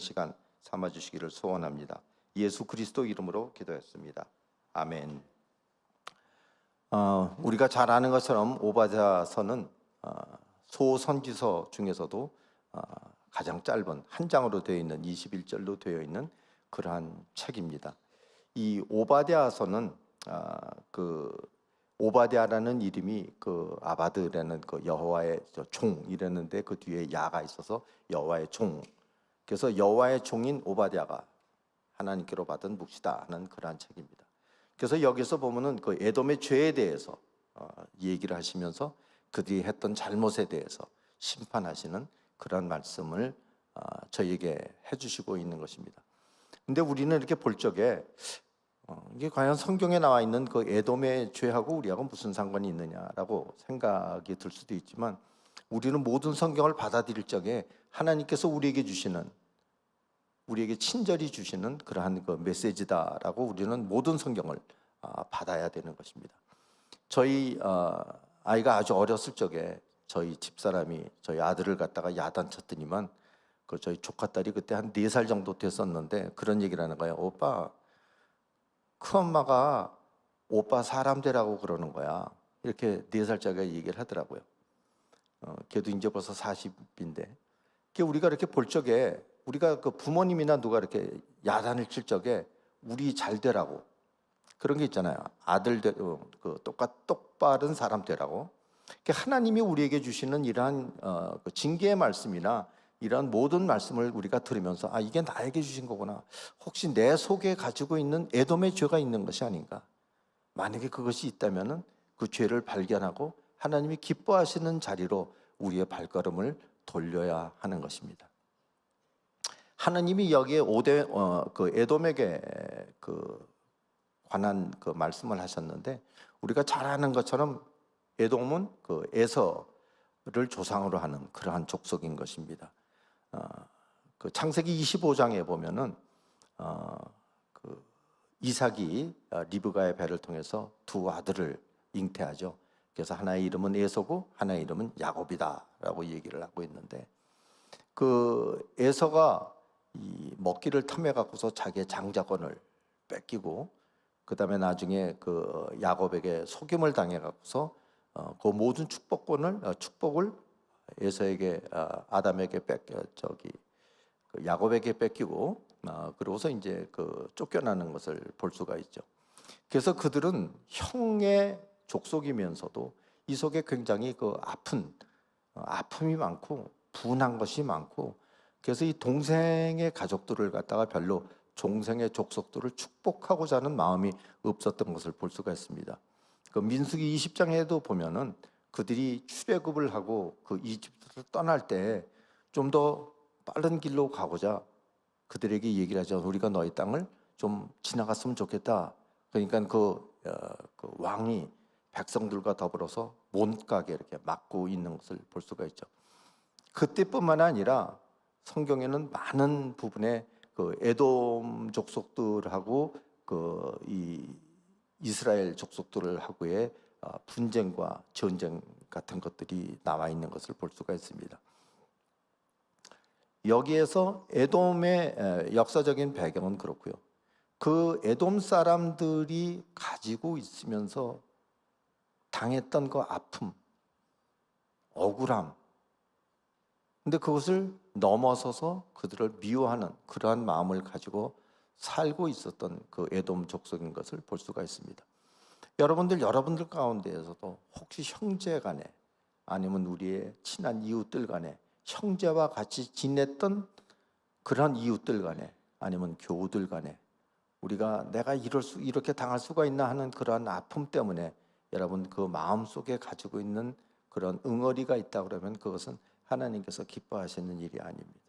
시간 삼아 주시기를 소원합니다. 예수 그리스도 이름으로 기도했습니다. 아멘. 우리가 잘 아는 것처럼 오바댜서는 소선지서 중에서도 가장 짧은 한 장으로 되어 있는 21절로 되어 있는 그러한 책입니다. 이 오바댜서는 그 오바댜라는 이름이 그 아바드라는 그 여호와의 종 이랬는데 그 뒤에 야가 있어서 여호와의 종. 그래서 여호와의 종인 오바댜가 하나님께로 받은 묵시다 하는 그러한 책입니다. 그래서 여기서 보면은 그 에돔의 죄에 대해서 얘기를 하시면서 그들이 했던 잘못에 대해서 심판하시는 그런 말씀을 저희에게 해주시고 있는 것입니다. 근데 우리는 이렇게 볼 적에 이게 과연 성경에 나와 있는 그 에돔의 죄하고 우리하고 무슨 상관이 있느냐라고 생각이 들 수도 있지만, 우리는 모든 성경을 받아들일 적에 하나님께서 우리에게 친절히 주시는 그러한 그 메시지다라고 우리는 모든 성경을 받아야 되는 것입니다. 저희 아이가 아주 어렸을 적에 저희 집사람이 저희 아들을 갖다가 야단쳤더니만 그 저희 조카딸이 그때 한 4살 정도 됐었는데 그런 얘기를 하는 거예요. 오빠, 큰엄마가 오빠 사람 되라고 그러는 거야. 이렇게 4살짜리가 얘기를 하더라고요. 걔도 이제 벌써 40인데 우리가 이렇게 볼 적에, 우리가 그 부모님이나 누가 이렇게 야단을 칠 적에 우리 잘 되라고 그런 게 있잖아요. 아들 그 똑바른 사람 되라고. 하나님이 우리에게 주시는 이러한 그 징계의 말씀이나 이러한 모든 말씀을 우리가 들으면서 이게 나에게 주신 거구나. 혹시 내 속에 가지고 있는 에돔의 죄가 있는 것이 아닌가. 만약에 그것이 있다면은 그 죄를 발견하고 하나님이 기뻐하시는 자리로 우리의 발걸음을 돌려야 하는 것입니다. 하나님이 여기에 그 에돔에게 그 관한 그 말씀을 하셨는데, 우리가 잘 아는 것처럼 에돔은 그 에서를 조상으로 하는 그러한 족속인 것입니다. 그 창세기 25장에 보면은 그 이삭이 리브가의 배를 통해서 두 아들을 잉태하죠. 그래서 하나의 이름은 에서고 하나의 이름은 야곱이다라고 얘기를 하고 있는데, 그 에서가 이 먹기를 탐해 갖고서 자기의 장자권을 뺏기고, 그 다음에 나중에 그 야곱에게 속임을 당해 갖고서 그 모든 축복을 에서에게 아담에게 그 야곱에게 뺏기고, 그러고서 이제 그 쫓겨나는 것을 볼 수가 있죠. 그래서 그들은 형의 족속이면서도 이 속에 굉장히 그 아픔이 많고 분한 것이 많고, 그래서 이 동생의 가족들을 갖다가 별로 동생의 족속들을 축복하고자 하는 마음이 없었던 것을 볼 수가 있습니다. 그 민수기 20장에도 보면은 그들이 출애굽을 하고 그 이집트를 떠날 때 좀 더 빠른 길로 가고자 그들에게 얘기를 하죠. 우리가 너희 땅을 좀 지나갔으면 좋겠다. 그러니까 그 왕이 백성들과 더불어서 못가게 이렇게 막고 있는 것을 볼 수가 있죠. 그때뿐만 아니라 성경에는 많은 부분에 그 에돔 족속들하고 그 이 이스라엘 족속들하고의 분쟁과 전쟁 같은 것들이 나와 있는 것을 볼 수가 있습니다. 여기에서 에돔의 역사적인 배경은 그렇고요. 그 에돔 사람들이 가지고 있으면서 당했던 그 아픔, 억울함, 근데 그것을 넘어서서 그들을 미워하는 그러한 마음을 가지고 살고 있었던 그 에돔 족속인 것을 볼 수가 있습니다. 여러분들 가운데에서도 혹시 형제 간에 아니면 우리의 친한 이웃들 간에 형제와 같이 지냈던 그런 이웃들 간에 아니면 교우들 간에 내가 이렇게 당할 수가 있나 하는 그러한 아픔 때문에 여러분 그 마음속에 가지고 있는 그런 응어리가 있다 그러면 그것은 하나님께서 기뻐하시는 일이 아닙니다.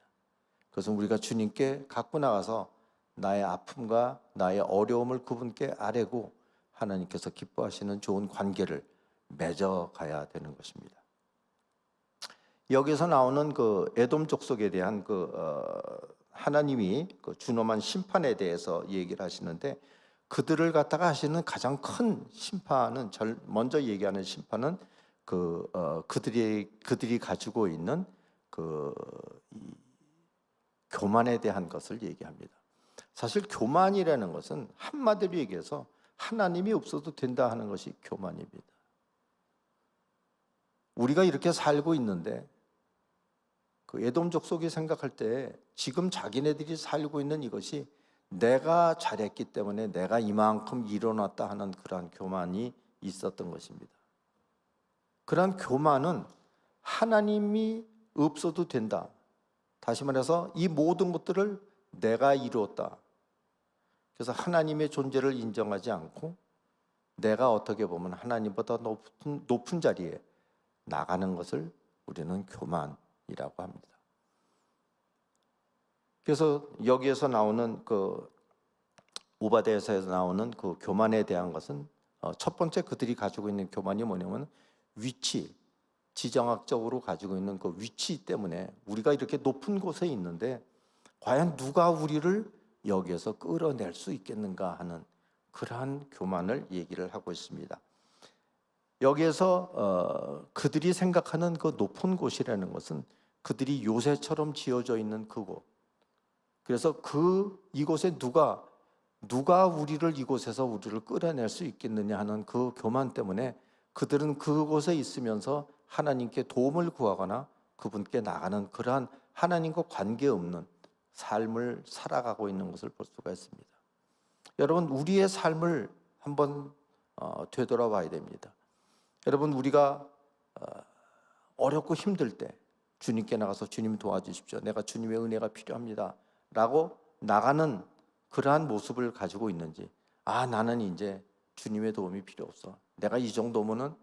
그것은 우리가 주님께 갖고 나가서 나의 아픔과 나의 어려움을 그분께 아뢰고 하나님께서 기뻐하시는 좋은 관계를 맺어가야 되는 것입니다. 여기서 나오는 그 에돔 족속에 대한 하나님이 그 준엄한 심판에 대해서 얘기를 하시는데, 그들을 갖다가 하시는 가장 큰 심판은 먼저 얘기하는 심판은 그들이 가지고 있는 교만에 대한 것을 얘기합니다. 사실 교만이라는 것은 한마디로 얘기해서 하나님이 없어도 된다 하는 것이 교만입니다. 우리가 이렇게 살고 있는데 그 에돔 족속이 생각할 때 지금 자기네들이 살고 있는 이것이 내가 잘했기 때문에 내가 이만큼 일어났다 하는 그러한 교만이 있었던 것입니다. 그러한 교만은 하나님이 없어도 된다. 다시 말해서 이 모든 것들을 내가 이루었다. 그래서 하나님의 존재를 인정하지 않고 내가 어떻게 보면 하나님보다 높은 자리에 나가는 것을 우리는 교만이라고 합니다. 그래서 여기에서 나오는 그 오바댜서에서 나오는 그 교만에 대한 것은 첫 번째 그들이 가지고 있는 교만이 뭐냐면 위치, 지정학적으로 가지고 있는 그 위치 때문에 우리가 이렇게 높은 곳에 있는데 과연 누가 우리를 여기에서 끌어낼 수 있겠는가 하는 그러한 교만을 얘기를 하고 있습니다. 여기에서 그들이 생각하는 그 높은 곳이라는 것은 그들이 요새처럼 지어져 있는 그곳. 그래서 이곳에 누가 우리를 이곳에서 우리를 끌어낼 수 있겠느냐 하는 그 교만 때문에 그들은 그곳에 있으면서 하나님께 도움을 구하거나 그분께 나가는 그러한 하나님과 관계없는 삶을 살아가고 있는 것을 볼 수가 있습니다. 여러분, 우리의 삶을 한번 되돌아봐야 됩니다. 여러분, 우리가 어렵고 힘들 때 주님께 나가서 주님 도와주십시오. 내가 주님의 은혜가 필요합니다. 라고 나가는 그러한 모습을 가지고 있는지, 나는 이제 주님의 도움이 필요 없어. 내가 이 정도면은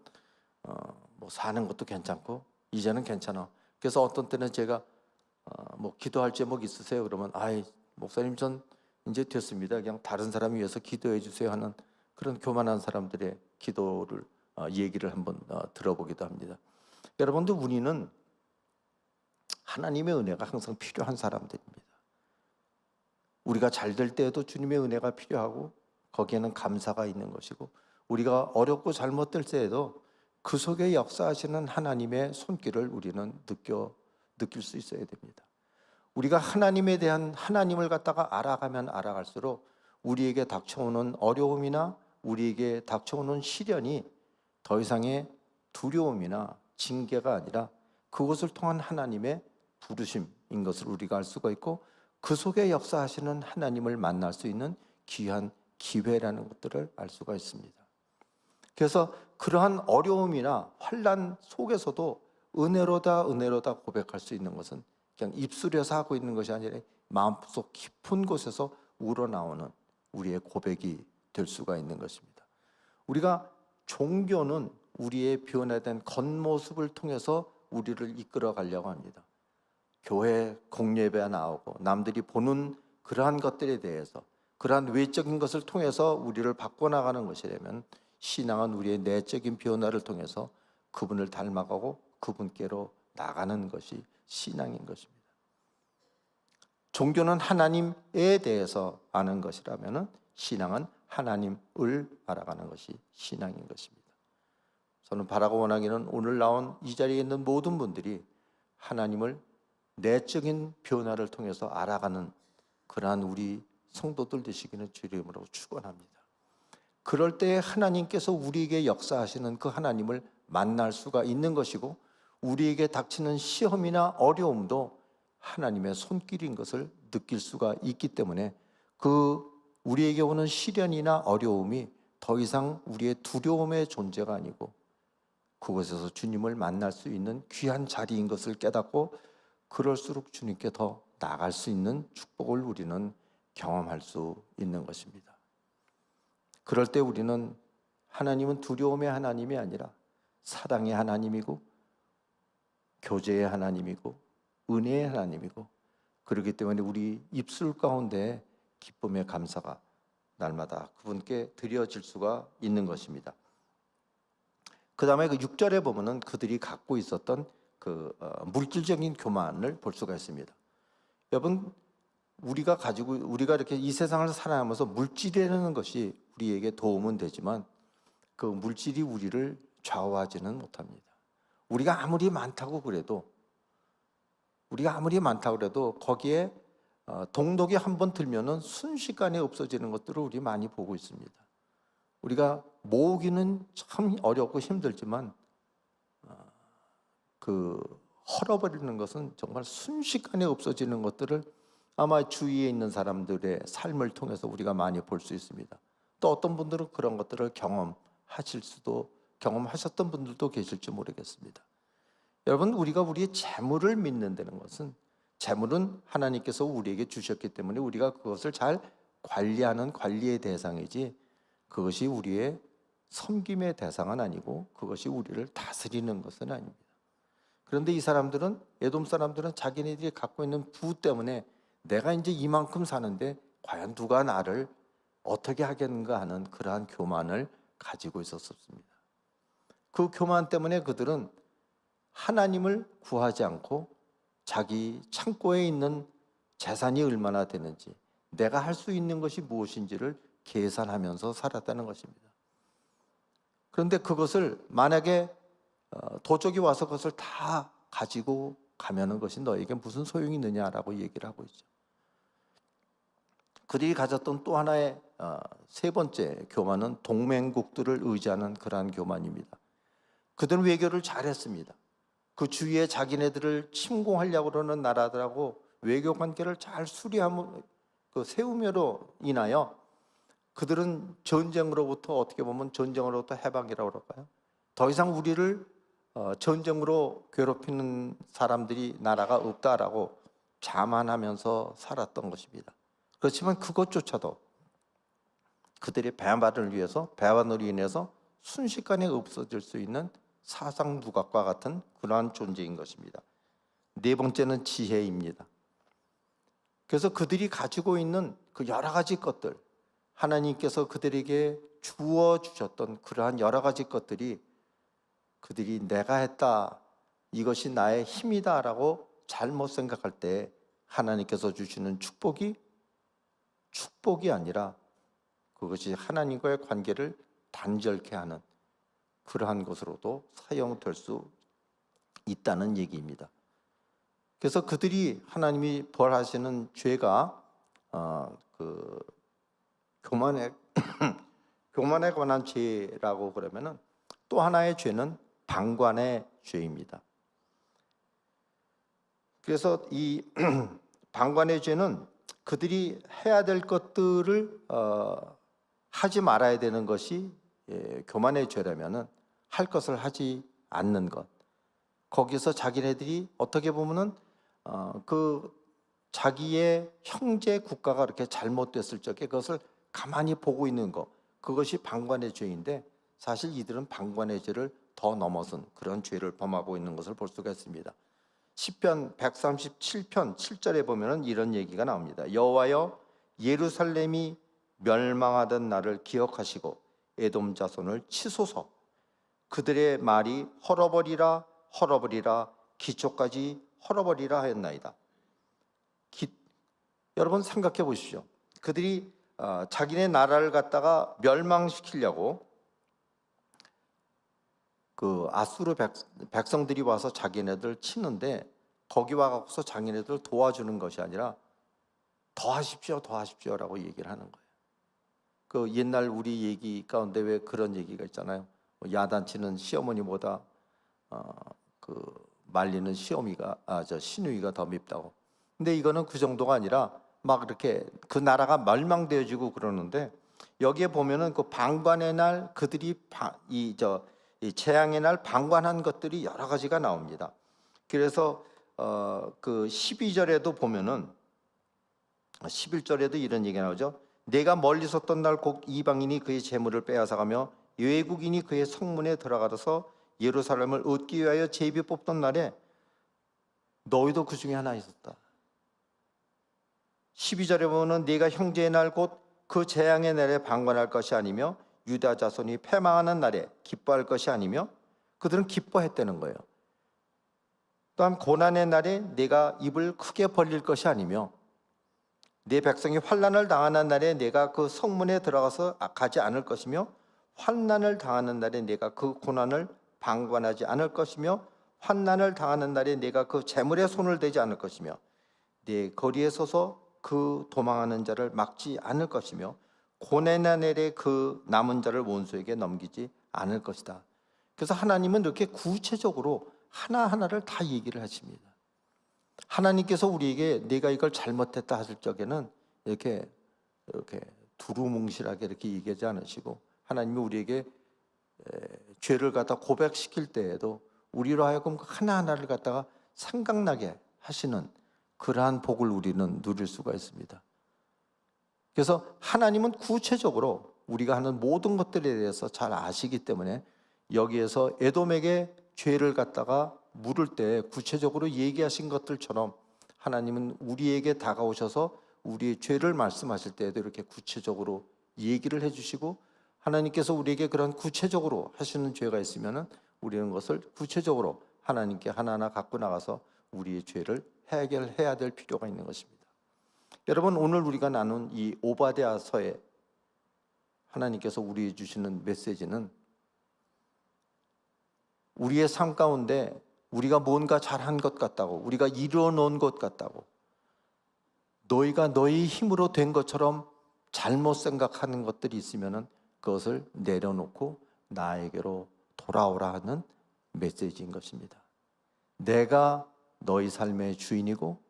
뭐 사는 것도 괜찮고 이제는 괜찮아. 그래서 어떤 때는 제가 뭐 기도할 제목 있으세요? 그러면 목사님 전 이제 됐습니다. 그냥 다른 사람 위해서 기도해 주세요 하는 그런 교만한 사람들의 기도를 얘기를 한번 들어보기도 합니다. 여러분들, 우리는 하나님의 은혜가 항상 필요한 사람들입니다. 우리가 잘 될 때에도 주님의 은혜가 필요하고 거기에는 감사가 있는 것이고 우리가 어렵고 잘못될 때에도 그 속에 역사하시는 하나님의 손길을 우리는 느낄 수 있어야 됩니다. 우리가 하나님에 대한 하나님을 갖다가 알아가면 알아갈수록 우리에게 닥쳐오는 어려움이나 우리에게 닥쳐오는 시련이 더 이상의 두려움이나 징계가 아니라 그것을 통한 하나님의 부르심인 것을 우리가 알 수가 있고 그 속에 역사하시는 하나님을 만날 수 있는 귀한 기회라는 것들을 알 수가 있습니다. 그래서 그러한 어려움이나 환난 속에서도 은혜로다 고백할 수 있는 것은 그냥 입술에서 하고 있는 것이 아니라 마음속 깊은 곳에서 우러나오는 우리의 고백이 될 수가 있는 것입니다. 우리가 종교는 우리의 변화된 겉모습을 통해서 우리를 이끌어 가려고 합니다. 교회 공예배 나오고 남들이 보는 그러한 것들에 대해서 그러한 외적인 것을 통해서 우리를 바꿔나가는 것이라면 신앙은 우리의 내적인 변화를 통해서 그분을 닮아가고 그분께로 나가는 것이 신앙인 것입니다. 종교는 하나님에 대해서 아는 것이라면 신앙은 하나님을 알아가는 것이 신앙인 것입니다. 저는 바라고 원하기는 오늘 나온 이 자리에 있는 모든 분들이 하나님을 내적인 변화를 통해서 알아가는 그러한 우리 성도들 되시기는 주의 이름으로 축원합니다. 그럴 때 하나님께서 우리에게 역사하시는 그 하나님을 만날 수가 있는 것이고 우리에게 닥치는 시험이나 어려움도 하나님의 손길인 것을 느낄 수가 있기 때문에 우리에게 오는 시련이나 어려움이 더 이상 우리의 두려움의 존재가 아니고 그곳에서 주님을 만날 수 있는 귀한 자리인 것을 깨닫고 그럴수록 주님께 더 나아갈 수 있는 축복을 우리는 경험할 수 있는 것입니다. 그럴 때 우리는 하나님은 두려움의 하나님이 아니라 사랑의 하나님이고 교제의 하나님이고 은혜의 하나님이고 그렇기 때문에 우리 입술 가운데 기쁨의 감사가 날마다 그분께 드려질 수가 있는 것입니다. 그 다음에 그 6절에 보면은 그들이 갖고 있었던 물질적인 교만을 볼 수가 있습니다. 여러분, 우리가 이렇게 이 세상을 살아가면서 물질이라는 것이 우리에게 도움은 되지만 그 물질이 우리를 좌우하지는 못합니다. 우리가 아무리 많다고 그래도 거기에 동독이 한번 들면은 순식간에 없어지는 것들을 우리 많이 보고 있습니다. 우리가 모으기는 참 어렵고 힘들지만 그 헐어버리는 것은 정말 순식간에 없어지는 것들을 아마 주위에 있는 사람들의 삶을 통해서 우리가 많이 볼 수 있습니다. 또 어떤 분들은 그런 것들을 경험하셨던 분들도 계실지 모르겠습니다. 여러분, 우리가 우리의 재물을 믿는다는 것은, 재물은 하나님께서 우리에게 주셨기 때문에 우리가 그것을 잘 관리하는 관리의 대상이지, 그것이 우리의 섬김의 대상은 아니고 그것이 우리를 다스리는 것은 아닙니다. 그런데 이 사람들은, 에돔 사람들은 자기네들이 갖고 있는 부 때문에 내가 이제 이만큼 사는데 과연 누가 나를 어떻게 하겠는가 하는 그러한 교만을 가지고 있었습니다. 그 교만 때문에 그들은 하나님을 구하지 않고 자기 창고에 있는 재산이 얼마나 되는지, 내가 할 수 있는 것이 무엇인지를 계산하면서 살았다는 것입니다. 그런데 그것을 만약에 도적이 와서 그것을 다 가지고 가면은 것이 너에게 무슨 소용이 있느냐라고 얘기를 하고 있죠. 그들이 가졌던 또 하나의 세 번째 교만은 동맹국들을 의지하는 그러한 교만입니다. 그들은 외교를 잘했습니다. 그 주위에 자기네들을 침공하려고 그러는 나라들하고 외교 관계를 잘 수리하며 세우므로 인하여 그들은 전쟁으로부터, 어떻게 보면 전쟁으로부터 해방이라고 그럴까요? 더 이상 우리를 전쟁으로 괴롭히는 사람들이, 나라가 없다라고 자만하면서 살았던 것입니다. 그렇지만 그것조차도 그들의 배반을 인해서 순식간에 없어질 수 있는 사상 누각과 같은 그러한 존재인 것입니다. 네 번째는 지혜입니다. 그래서 그들이 가지고 있는 그 여러 가지 것들, 하나님께서 그들에게 주어 주셨던 그러한 여러 가지 것들이, 그들이 내가 했다, 이것이 나의 힘이다라고 잘못 생각할 때 하나님께서 주시는 축복이 아니라 그것이 하나님과의 관계를 단절케 하는 그러한 것으로도 사용될 수 있다는 얘기입니다. 그래서 그들이, 하나님이 벌하시는 죄가 교만에 관한 죄라고 그러면은, 또 하나의 죄는 방관의 죄입니다. 그래서 이 방관의 죄는 그들이 해야 될 것들을 하지 말아야 되는 것이 교만의 죄라면은 할 것을 하지 않는 것, 거기서 자기네들이 어떻게 보면은 그 자기의 형제 국가가 이렇게 잘못됐을 적에 그것을 가만히 보고 있는 것, 그것이 방관의 죄인데, 사실 이들은 방관의 죄를 더 넘어선 그런 죄를 범하고 있는 것을 볼 수가 있습니다. 시편 137편 7절에 보면은 이런 얘기가 나옵니다. 여호와여, 예루살렘이 멸망하던 날을 기억하시고 에돔 자손을 치소서. 그들의 말이 헐어버리라 헐어버리라, 기초까지 헐어버리라 하였나이다. 여러분 생각해 보십시오. 그들이 자기네 나라를 갖다가 멸망시키려고 그 아수르 백성들이 와서 자기네들 치는데, 거기 와서 자기네들 도와주는 것이 아니라 더 하십시오라고 얘기를 하는 거예요. 그 옛날 우리 얘기 가운데 왜 그런 얘기가 있잖아요. 야단치는 시어머니보다 말리는 시누이가 더 밉다고. 근데 이거는 그 정도가 아니라 막 이렇게 그 나라가 멸망되어지고 그러는데, 여기에 보면은 그 방관의 날, 그들이 이 재앙의 날 방관한 것들이 여러 가지가 나옵니다. 그래서 그 12절에도 보면은, 11절에도 이런 얘기가 나오죠. 내가 멀리 섰던 날 곧 이방인이 그의 재물을 빼앗아가며 외국인이 그의 성문에 들어가서 예루살렘을 얻기 위하여 제비 뽑던 날에 너희도 그 중에 하나 있었다. 12절에 보면 네가 형제의 날 곧 그 재앙의 날에 방관할 것이 아니며 유다 자손이 패망하는 날에 기뻐할 것이 아니며, 그들은 기뻐했다는 거예요. 또한 고난의 날에 네가 입을 크게 벌릴 것이 아니며, 네 백성이 환난을 당하는 날에 네가 그 성문에 들어가서 가지 않을 것이며, 환난을 당하는 날에 네가 그 고난을 방관하지 않을 것이며, 환난을 당하는 날에 네가 그 재물에 손을 대지 않을 것이며, 네 거리에 서서 그 도망하는 자를 막지 않을 것이며 고난날에 그 남은 자를 원수에게 넘기지 않을 것이다. 그래서 하나님은 이렇게 구체적으로 하나하나를 다 얘기를 하십니다. 하나님께서 우리에게 내가 이걸 잘못했다 하실 적에는 이렇게 두루뭉실하게 이렇게 얘기하지 않으시고, 하나님이 우리에게 죄를 갖다 고백시킬 때에도 우리로 하여금 하나하나를 갖다가 생각나게 하시는 그러한 복을 우리는 누릴 수가 있습니다. 그래서 하나님은 구체적으로 우리가 하는 모든 것들에 대해서 잘 아시기 때문에 여기에서 에돔에게 죄를 갖다가 물을 때 구체적으로 얘기하신 것들처럼 하나님은 우리에게 다가오셔서 우리의 죄를 말씀하실 때에도 이렇게 구체적으로 얘기를 해주시고, 하나님께서 우리에게 그런 구체적으로 하시는 죄가 있으면은 우리는 그것을 구체적으로 하나님께 하나하나 갖고 나가서 우리의 죄를 해결해야 될 필요가 있는 것입니다. 여러분, 오늘 우리가 나눈 이 오바댜서에 하나님께서 우리에게 주시는 메시지는 우리의 삶 가운데 우리가 뭔가 잘한 것 같다고, 우리가 이루어 놓은 것 같다고, 너희가 너희 힘으로 된 것처럼 잘못 생각하는 것들이 있으면은 그것을 내려놓고 나에게로 돌아오라 하는 메시지인 것입니다. 내가 너희 삶의 주인이고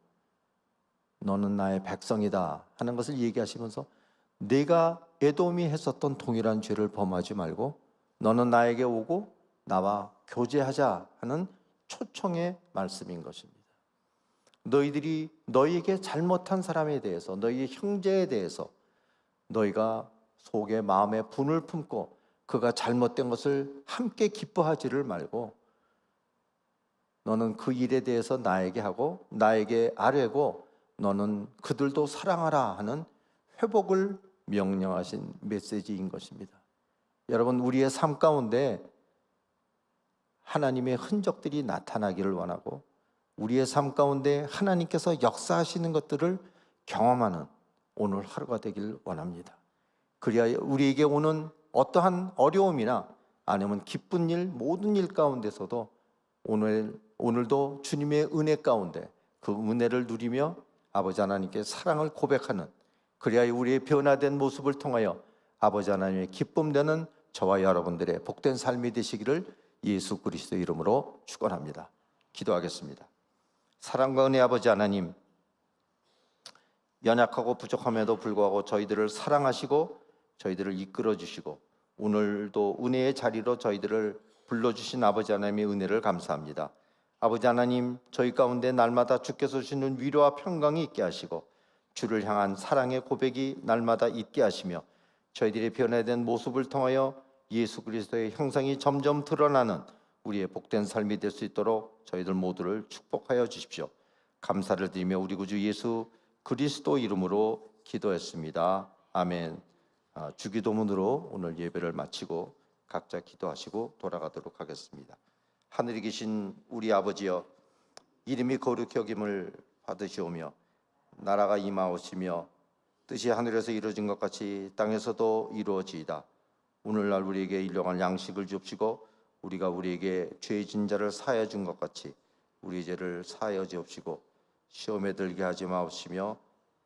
너는 나의 백성이다 하는 것을 얘기하시면서, 내가 에돔이 했었던 동일한 죄를 범하지 말고 너는 나에게 오고 나와 교제하자 하는 초청의 말씀인 것입니다. 너희들이 너희에게 잘못한 사람에 대해서, 너희의 형제에 대해서 너희가 속에 마음에 분을 품고 그가 잘못된 것을 함께 기뻐하지를 말고 너는 그 일에 대해서 나에게 하고 나에게 아뢰고 너는 그들도 사랑하라 하는 회복을 명령하신 메시지인 것입니다. 여러분, 우리의 삶 가운데 하나님의 흔적들이 나타나기를 원하고 우리의 삶 가운데 하나님께서 역사하시는 것들을 경험하는 오늘 하루가 되길 원합니다. 그래야 우리에게 오는 어떠한 어려움이나 아니면 기쁜 일, 모든 일 가운데서도 오늘도 주님의 은혜 가운데 그 은혜를 누리며 아버지 하나님께 사랑을 고백하는, 그래야 우리의 변화된 모습을 통하여 아버지 하나님의 기쁨 되는 저와 여러분들의 복된 삶이 되시기를 예수 그리스도 이름으로 축원합니다. 기도하겠습니다. 사랑과 은혜 아버지 하나님, 연약하고 부족함에도 불구하고 저희들을 사랑하시고 저희들을 이끌어 주시고 오늘도 은혜의 자리로 저희들을 불러주신 아버지 하나님의 은혜를 감사합니다. 아버지 하나님, 저희 가운데 날마다 주께서 주시는 위로와 평강이 있게 하시고 주를 향한 사랑의 고백이 날마다 있게 하시며 저희들의 변화된 모습을 통하여 예수 그리스도의 형상이 점점 드러나는 우리의 복된 삶이 될 수 있도록 저희들 모두를 축복하여 주십시오. 감사를 드리며 우리 구주 예수 그리스도 이름으로 기도했습니다. 아멘. 주기도문으로 오늘 예배를 마치고 각자 기도하시고 돌아가도록 하겠습니다. 하늘에 계신 우리 아버지여, 이름이 거룩히 여김을 받으시오며 나라가 임하오시며 뜻이 하늘에서 이루어진 것 같이 땅에서도 이루어지이다. 오늘날 우리에게 일용할 양식을 주옵시고 우리가 우리에게 죄진 자를 사하여 준 것 같이 우리 죄를 사하여 주옵시고 시험에 들게 하지 마옵시며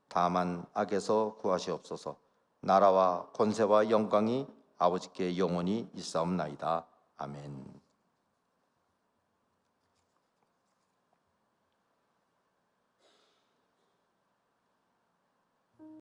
다만 악에서 구하시옵소서. 나라와 권세와 영광이 아버지께 영원히 있사옵나이다. 아멘.